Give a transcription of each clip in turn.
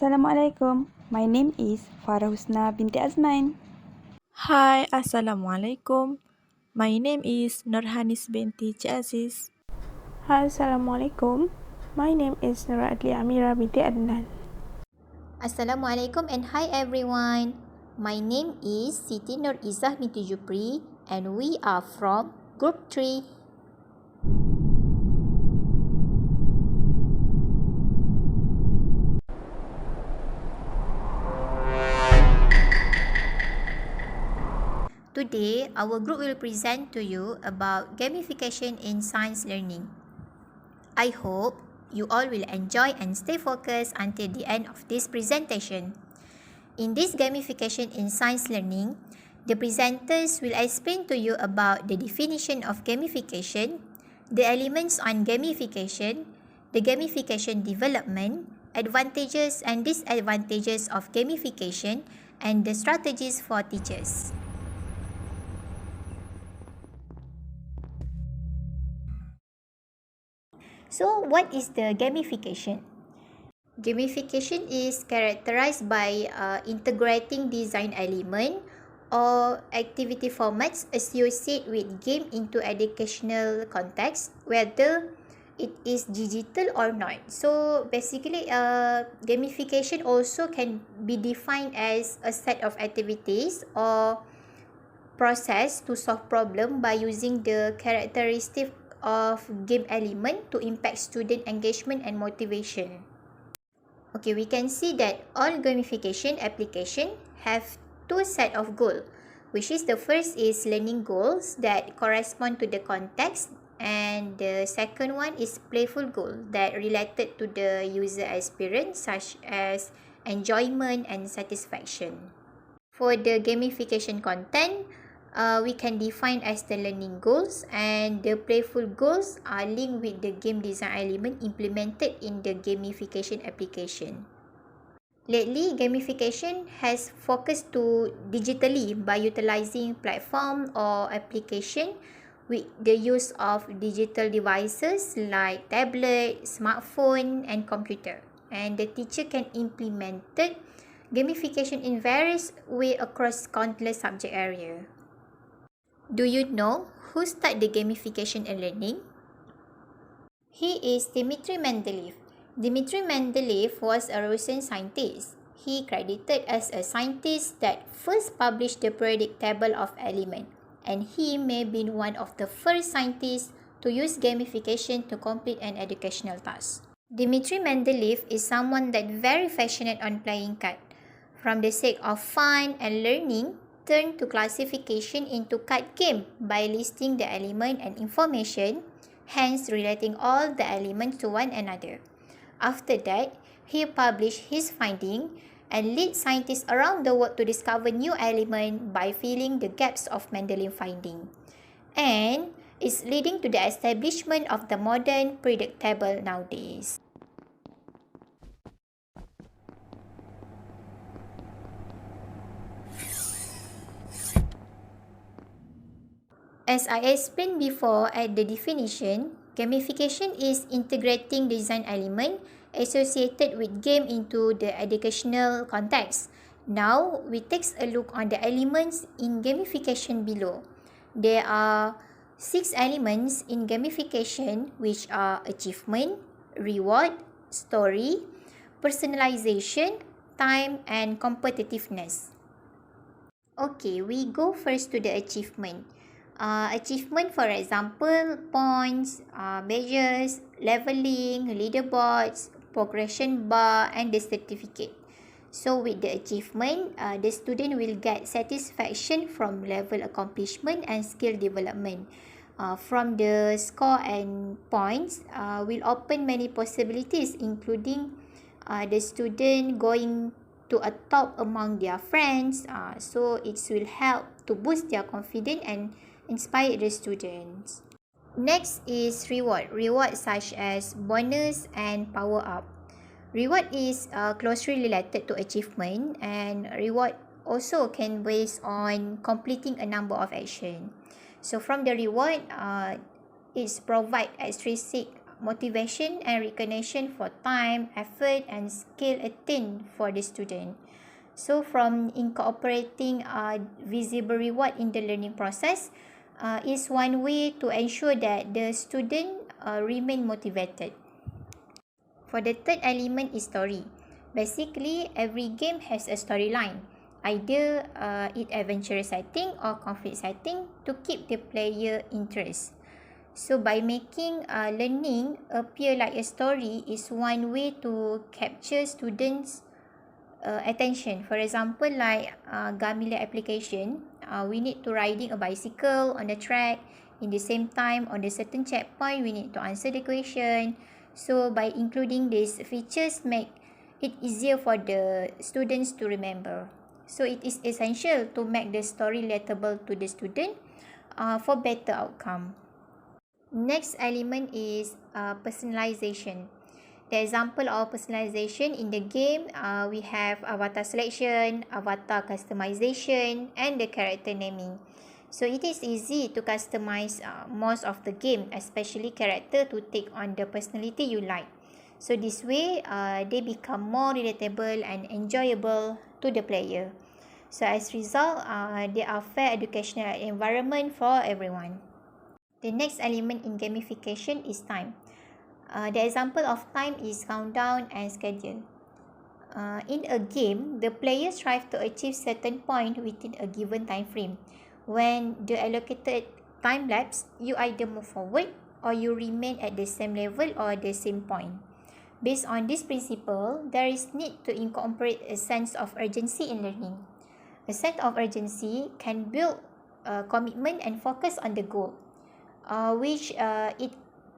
Assalamualaikum. My name is Farah Husna binti Azman. Hi, Assalamualaikum. My name is Nurhanis binti Aziz. Hi, Assalamualaikum. My name is Nur Adli Amira binti Adnan. Assalamualaikum and hi everyone. My name is Siti Nur Izzah binti Jupri and we are from Group 3. Today, our group will present to you about gamification in science learning. I hope you all will enjoy and stay focused until the end of this presentation. In this gamification in science learning, the presenters will explain to you about the definition of gamification, the elements on gamification, the gamification development, advantages and disadvantages of gamification, and the strategies for teachers. So, what is the gamification? Gamification is characterized by integrating design element or activity formats associated with game into educational context, whether it is digital or not. So basically, gamification also can be defined as a set of activities or process to solve problem by using the characteristic of game element to impact student engagement and motivation. Okay, we can see that all gamification application have two set of goal, which is the first is learning goals that correspond to the context, and the second one is playful goal that related to the user experience such as enjoyment and satisfaction. For the gamification content, we can define as the learning goals, and the playful goals are linked with the game design element implemented in the gamification application. Lately, gamification has focused to digitally by utilizing platform or application with the use of digital devices like tablet, smartphone, and computer. And the teacher can implement gamification in various ways across countless subject area. Do you know who started the gamification and learning? He is Dmitry Mendeleev. Dmitry Mendeleev was a Russian scientist. He credited as a scientist that first published the periodic table of elements, and he may be one of the first scientists to use gamification to complete an educational task. Dmitry Mendeleev is someone that very passionate on playing card. From the sake of fun and learning, turn to classification into card game by listing the element and information, hence relating all the elements to one another. After that, he published his finding and lead scientists around the world to discover new element by filling the gaps of Mendeleev finding. And it's leading to the establishment of the modern periodic table nowadays. As I explained before at the definition, gamification is integrating design element associated with game into the educational context. Now, we take a look on the elements in gamification below. There are 6 elements in gamification, which are achievement, reward, story, personalization, time, and competitiveness. Okay, we go first to the achievement. Achievement, for example, points, measures, leveling, leaderboards, progression bar, and the certificate. So with the achievement, the student will get satisfaction from level accomplishment and skill development. From the score and points, will open many possibilities, including the student going to a top among their friends. So it will help to boost their confidence and inspire the students. Next is reward. Reward such as bonus and power up. Reward is closely related to achievement, and reward also can based on completing a number of action. So from the reward, it's provide extrinsic motivation and recognition for time, effort, and skill attained for the student. So from incorporating visible reward in the learning process is one way to ensure that the student remain motivated. For the third element is story. Basically, every game has a storyline. Either it adventurous setting or conflict setting to keep the player interest. So by making learning appear like a story is one way to capture students' attention. For example, like Gamification, we need to riding a bicycle on the track. In the same time, on the certain checkpoint, we need to answer the question. So by including these features, make it easier for the students to remember. So it is essential to make the story relatable to the student for better outcome. Next element is personalization. The example of personalization in the game, we have avatar selection, avatar customization, and the character naming. So it is easy to customize most of the game, especially character, to take on the personality you like. So this way, they become more relatable and enjoyable to the player. So as a result, they are fair educational environment for everyone. The next element in gamification is time. The example of time is countdown and schedule. In a game, the players strive to achieve certain point within a given time frame. When the allocated time lapse, you either move forward or you remain at the same level or the same point. Based on this principle, there is need to incorporate a sense of urgency in learning. A sense of urgency can build commitment and focus on the goal, which it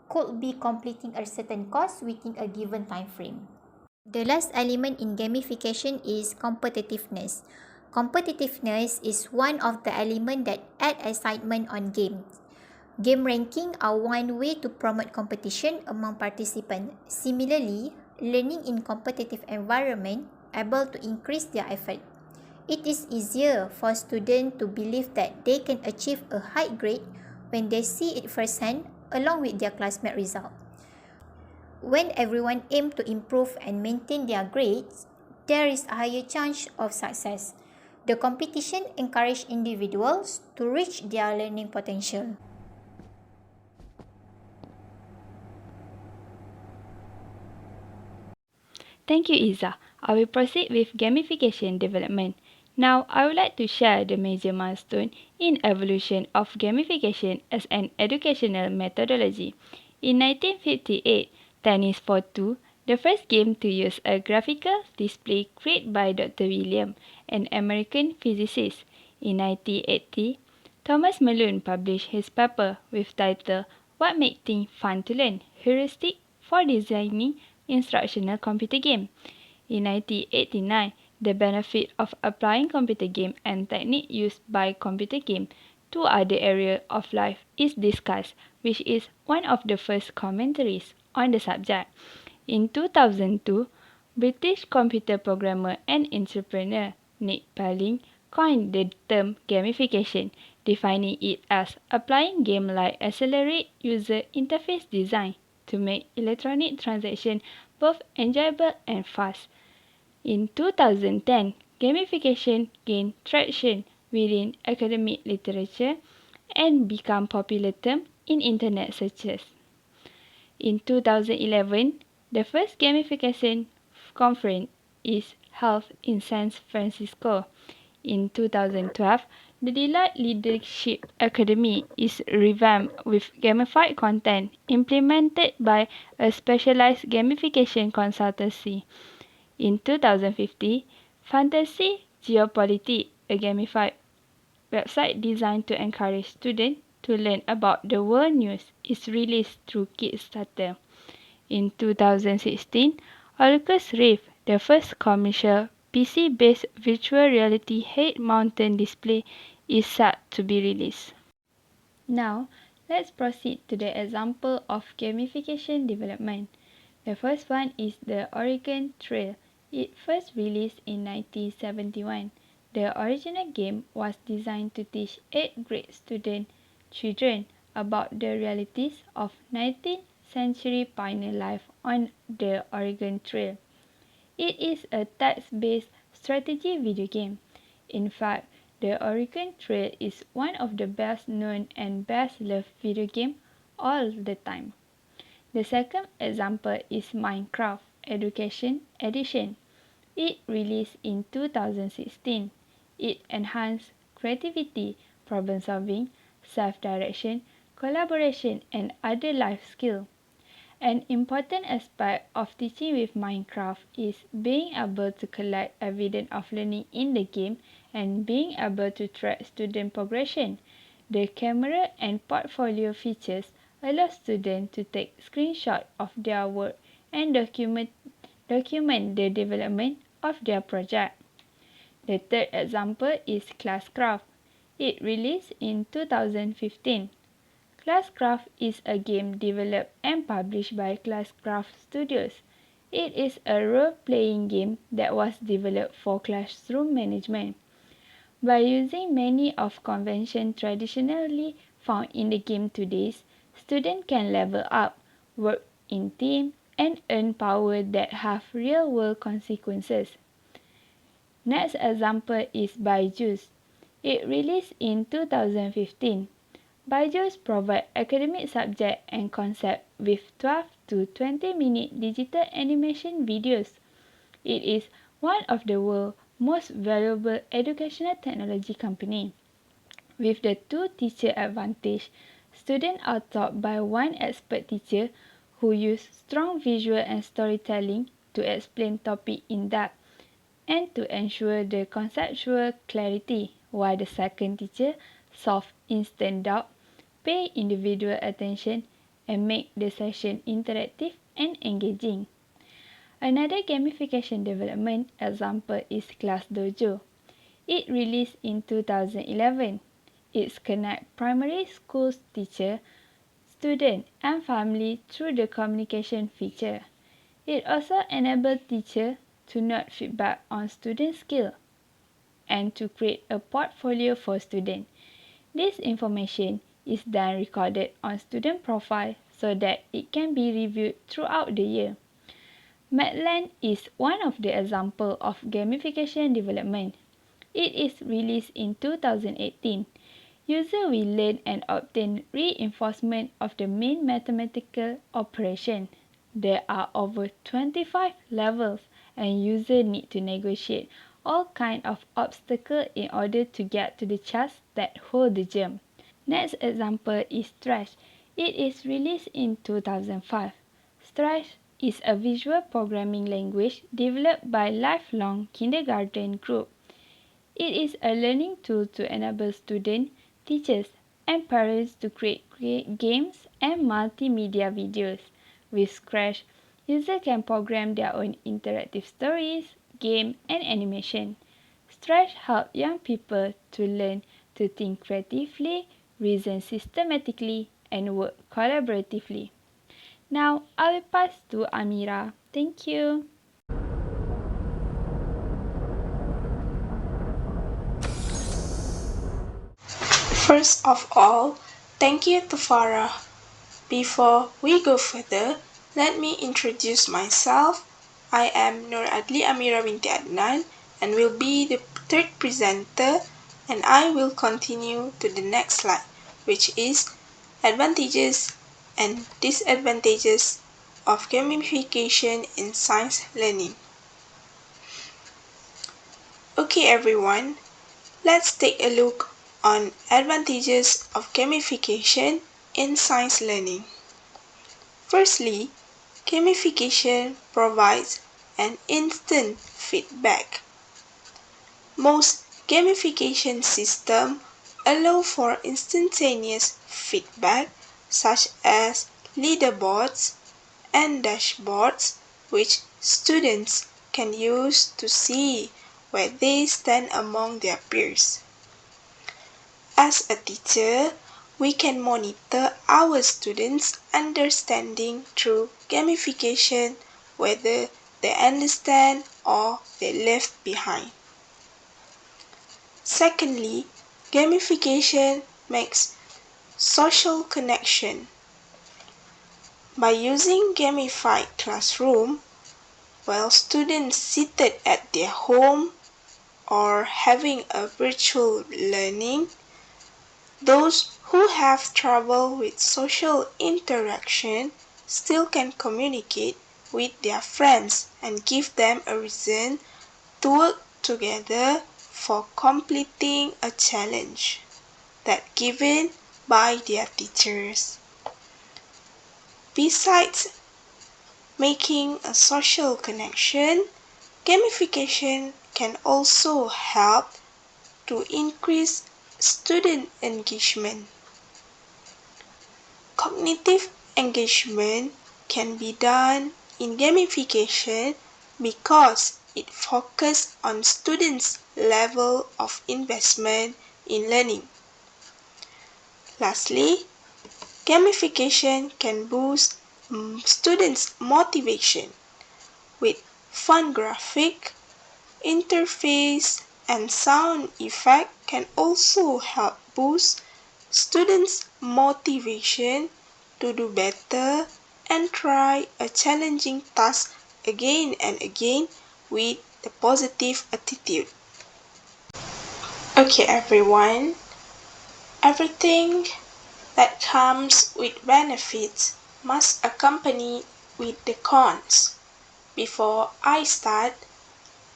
could be completing a certain course within a given time frame. The last element in gamification is competitiveness. Competitiveness is one of the elements that add excitement on games. Game ranking are one way to promote competition among participants. Similarly, learning in competitive environment able to increase their effort. It is easier for students to believe that they can achieve a high grade when they see it firsthand along with their classmate result. When everyone aims to improve and maintain their grades, there is a higher chance of success. The competition encourages individuals to reach their learning potential. Thank you, Iza. I will proceed with gamification development. Now, I would like to share the major milestone in evolution of gamification as an educational methodology. In 1958, Tennis for Two, the first game to use a graphical display created by Dr. William, an American physicist. In 1980, Thomas Malone published his paper with title What Makes Things Fun to Learn? Heuristic for Designing Instructional Computer Game. In 1989, the benefit of applying computer game and technique used by computer game to other areas of life is discussed, which is one of the first commentaries on the subject. In 2002, British computer programmer and entrepreneur Nick Paling coined the term gamification, defining it as applying game-like accelerate user interface design to make electronic transactions both enjoyable and fast. In 2010, gamification gained traction within academic literature and became popular term in internet searches. In 2011, the first gamification conference is held in San Francisco. In 2012, the Deloitte Leadership Academy is revamped with gamified content implemented by a specialized gamification consultancy. In 2015, Fantasy Geopolitics, a gamified website designed to encourage students to learn about the world news, is released through Kickstarter. In 2016, Oculus Rift, the first commercial PC-based virtual reality head-mounted display, is set to be released. Now, let's proceed to the example of gamification development. The first one is the Oregon Trail. It first released in 1971. The original game was designed to teach 8th grade children about the realities of 19th century pioneer life on the Oregon Trail. It is a text-based strategy video game. In fact, the Oregon Trail is one of the best known and best loved video games all the time. The second example is Minecraft Education Edition. It released in 2016. It enhanced creativity, problem solving, self-direction, collaboration, and other life skills. An important aspect of teaching with Minecraft is being able to collect evidence of learning in the game and being able to track student progression. The camera and portfolio features allow students to take screenshots of their work and document the development of their project. The third example is Classcraft. It released in 2015. Classcraft is a game developed and published by Classcraft Studios. It is a role-playing game that was developed for classroom management. By using many of conventions traditionally found in the game today, students can level up, work in teams, and earn power that have real-world consequences. Next example is Byju's. It released in 2015. Byju's provides academic subjects and concepts with 12 to 20-minute digital animation videos. It is one of the world's most valuable educational technology companies. With the two teacher advantage, students are taught by one expert teacher who uses strong visual and storytelling to explain topic in depth and to ensure the conceptual clarity, while the second teacher solves instant doubt, pay individual attention, and make the session interactive and engaging. Another gamification development example is Class Dojo. It released in 2011. It connects primary school teachers, students, and family through the communication feature. It also enables teachers to note feedback on student skill and to create a portfolio for students. This information is then recorded on student profile so that it can be reviewed throughout the year. Madland is one of the examples of gamification development. It is released in 2018. Users will learn and obtain reinforcement of the main mathematical operation. There are over 25 levels and users need to negotiate all kinds of obstacles in order to get to the chests that hold the gem. Next example is Stretch. It is released in 2005. Stretch is a visual programming language developed by Lifelong Kindergarten Group. It is a learning tool to enable students, teachers, and parents to create games and multimedia videos. With Scratch, users can program their own interactive stories, game, and animation. Scratch helps young people to learn to think creatively, reason systematically, and work collaboratively. Now, I will pass to Amira. Thank you. First of all, thank you to Farah. Before we go further, let me introduce myself. I am Nur Adli Amira binti Adnan and will be the third presenter, and I will continue to the next slide, which is advantages and disadvantages of gamification in science learning. Okay everyone, let's take a look on advantages of gamification in science learning. Firstly, gamification provides an instant feedback. Most gamification systems allow for instantaneous feedback, such as leaderboards and dashboards, which students can use to see where they stand among their peers. As a teacher, we can monitor our students' understanding through gamification, whether they understand or they left behind. Secondly, gamification makes social connection. By using gamified classroom, while students seated at their home or having a virtual learning, those who have trouble with social interaction still can communicate with their friends and give them a reason to work together for completing a challenge that given by their teachers. Besides making a social connection, gamification can also help to increase student engagement. Cognitive engagement can be done in gamification because it focuses on students' level of investment in learning. Lastly, gamification can boost students' motivation with fun graphic, interface, and sound effect can also help boost students' motivation to do better and try a challenging task again and again with a positive attitude. Okay, everyone, everything that comes with benefits must accompany with the cons. Before I start,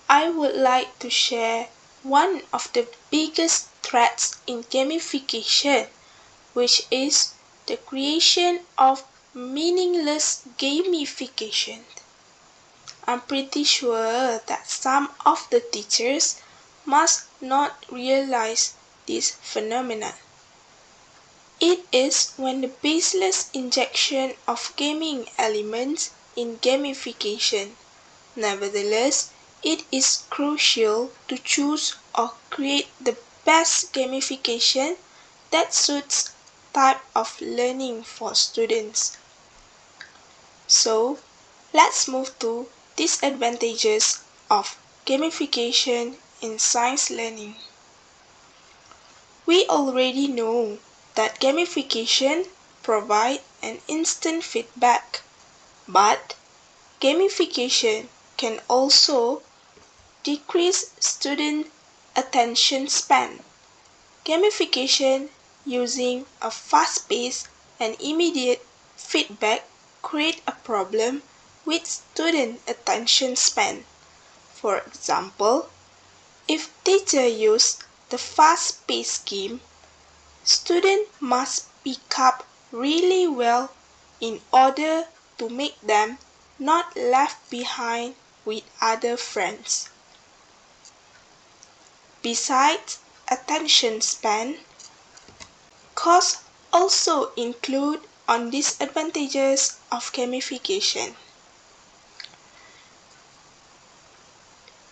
I would like to share one of the biggest threats in gamification, which is the creation of meaningless gamification. I'm pretty sure that some of the teachers must not realize this phenomenon. It is when the baseless injection of gaming elements in gamification. Nevertheless, it is crucial to choose or create the best gamification that suits type of learning for students. So, let's move to disadvantages of gamification in science learning. We already know that gamification provides an instant feedback, but gamification can also decrease student attention span. Gamification using a fast-paced and immediate feedback create a problem with student attention span. For example, if teacher use the fast-paced game, student must pick up really well in order to make them not left behind with other friends. Besides attention span, costs also include on disadvantages of gamification.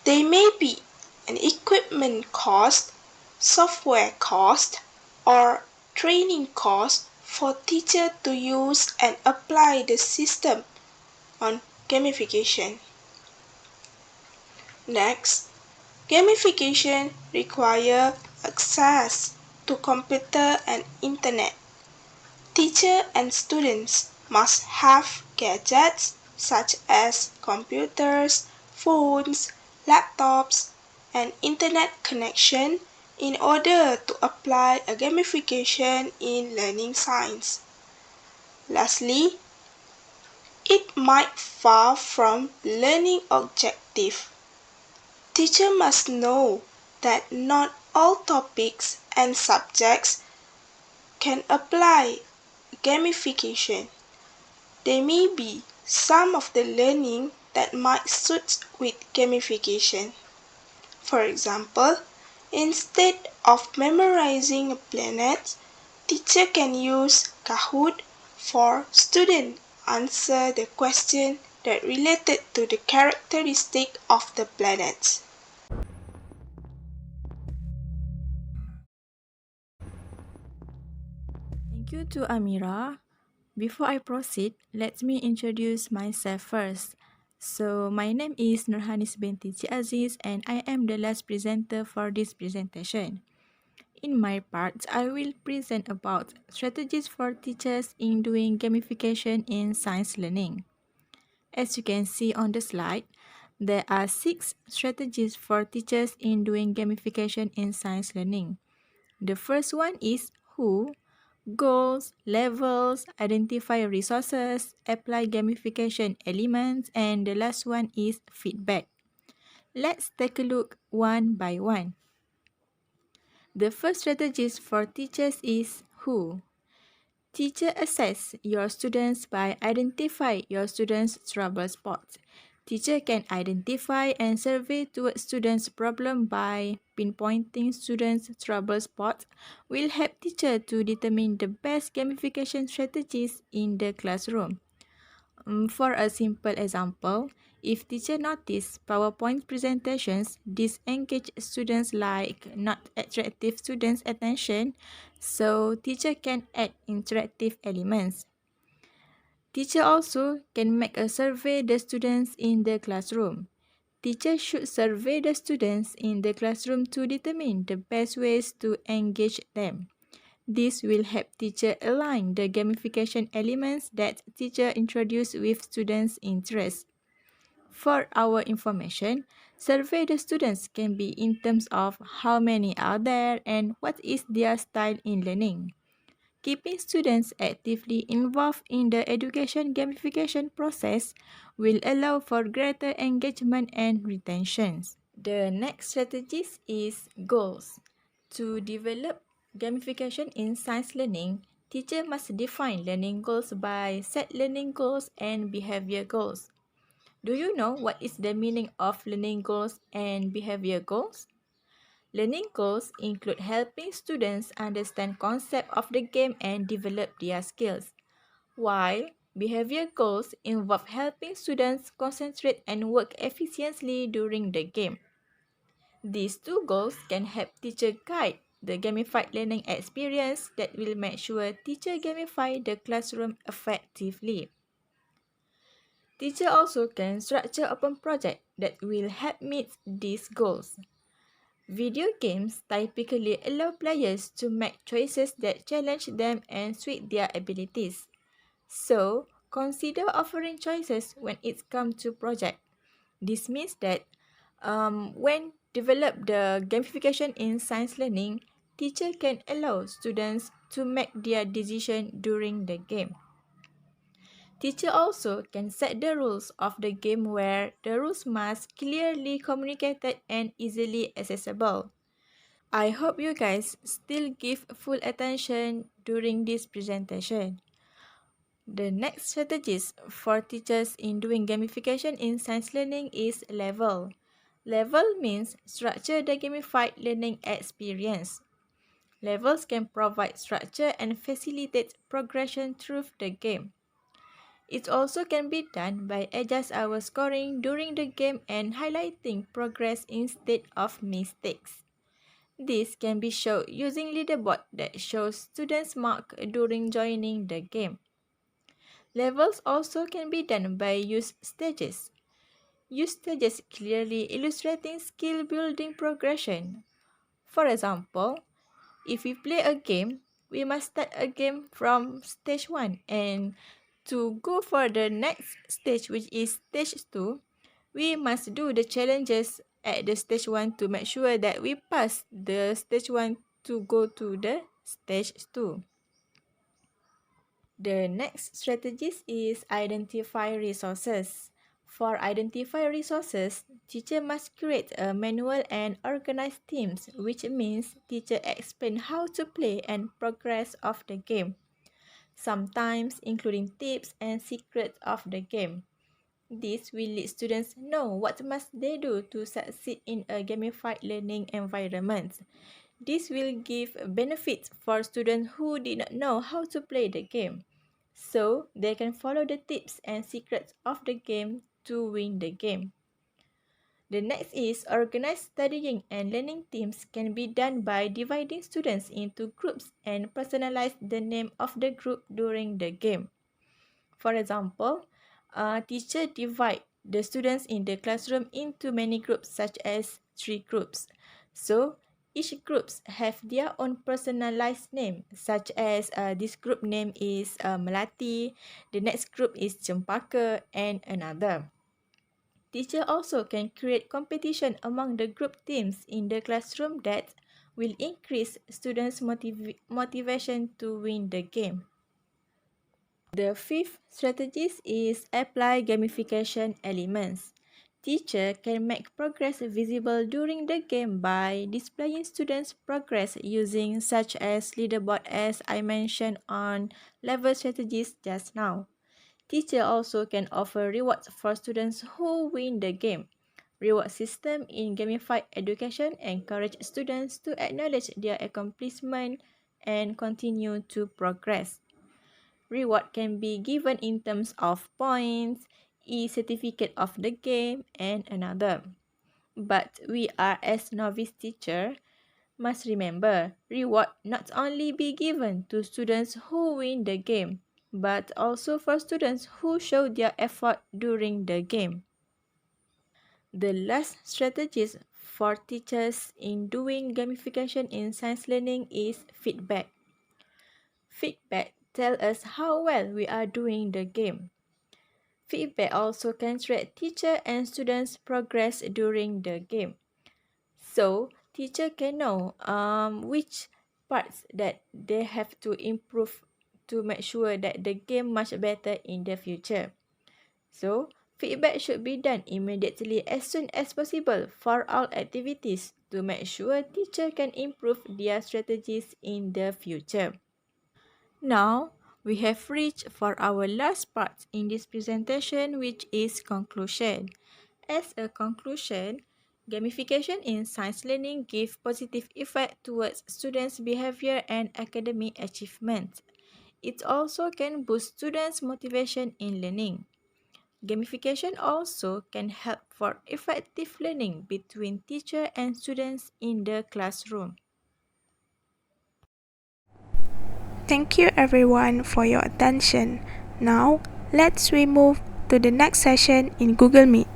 They may be an equipment cost, software cost, or training cost for teachers to use and apply the system on gamification. Next, gamification requires access to computer and internet. Teachers and students must have gadgets such as computers, phones, laptops, and internet connection in order to apply a gamification in learning science. Lastly, it might far from learning objective. Teacher must know that not all topics and subjects can apply gamification. There may be some of the learning that might suit with gamification. For example, instead of memorizing a planet, teacher can use Kahoot for student answer the question that related to the characteristic of the planets. Thank you to Amira. Before I proceed, let me introduce myself first. So, my name is Nurhanis binti Aziz and I am the last presenter for this presentation. In my part, I will present about strategies for teachers in doing gamification in science learning. As you can see on the slide, there are 6 strategies for teachers in doing gamification in science learning. The first one is who, goals, levels, identify resources, apply gamification elements, and the last one is feedback. Let's take a look one by one. The first strategies for teachers is who. Teacher assess your students by identify your students' trouble spots. Teacher can identify and survey towards students' problem by pinpointing students' trouble spots will help teacher to determine the best gamification strategies in the classroom. For a simple example, if teacher notice PowerPoint presentations disengage students like not attractive students' attention, so teacher can add interactive elements. Teacher also can make a survey the students in the classroom. Teacher should survey the students in the classroom to determine the best ways to engage them. This will help teacher align the gamification elements that teacher introduce with students' interests. For our information, survey the students can be in terms of how many are there and what is their style in learning. Keeping students actively involved in the education gamification process will allow for greater engagement and retention. The next strategy is goals. To develop gamification in science learning, teacher must define learning goals by set learning goals and behavior goals. Do you know what is the meaning of learning goals and behavior goals? Learning goals include helping students understand concept of the game and develop their skills, while behavior goals involve helping students concentrate and work efficiently during the game. These two goals can help teacher guide the gamified learning experience that will make sure teacher gamify the classroom effectively. Teacher also can structure open projects that will help meet these goals. Video games typically allow players to make choices that challenge them and suit their abilities. So, consider offering choices when it comes to project. This means that when develop the gamification in science learning, teacher can allow students to make their decision during the game. Teacher also can set the rules of the game where the rules must clearly communicated and easily accessible. I hope you guys still give full attention during this presentation. The next strategies for teachers in doing gamification in science learning is level. Level means structure the gamified learning experience. Levels can provide structure and facilitate progression through the game. It also can be done by adjust our scoring during the game and highlighting progress instead of mistakes. This can be shown using leaderboard that shows students' mark during joining the game. Levels also can be done by use stages. Use stages clearly illustrating skill building progression. For example, if we play a game, we must start a game from stage 1 and to go for the next stage which is stage 2, we must do the challenges at the stage 1 to make sure that we pass the stage 1 to go to the stage 2. The next strategies is identify resources. For identify resources, teacher must create a manual and organize teams, which means teacher explain how to play and progress of the game, sometimes including tips and secrets of the game. This will let students know what must they do to succeed in a gamified learning environment. This will give benefits for students who did not know how to play the game, so they can follow the tips and secrets of the game to win the game. The next is organized studying and learning teams can be done by dividing students into groups and personalize the name of the group during the game. For example, a teacher divide the students in the classroom into many groups such as 3 groups. So, Each groups have their own personalized name, such as this group name is Melati, the next group is Cempaka, and another. Teacher also can create competition among the group teams in the classroom that will increase students' motivation to win the game. The fifth strategy is apply gamification elements. Teacher can make progress visible during the game by displaying students' progress using such as leaderboard as I mentioned on level strategies just now. Teacher also can offer rewards for students who win the game. Reward system in gamified education encourage students to acknowledge their accomplishment and continue to progress. Reward can be given in terms of points, e-certificate of the game, and another. But we are as novice teacher must remember, reward not only be given to students who win the game, but also for students who show their effort during the game. The last strategies for teachers in doing gamification in science learning is feedback. Feedback tells us how well we are doing the game. Feedback also can track teacher and students' progress during the game. So, teacher can know which parts that they have to improve to make sure that the game much better in the future. So, feedback should be done immediately as soon as possible for all activities to make sure teacher can improve their strategies in the future. Now, we have reached for our last part in this presentation, which is conclusion. As a conclusion, gamification in science learning gives positive effect towards students' behavior and academic achievement. It also can boost students' motivation in learning. Gamification also can help for effective learning between teacher and students in the classroom. Thank you everyone for your attention. Now, let's move to the next session in Google Meet.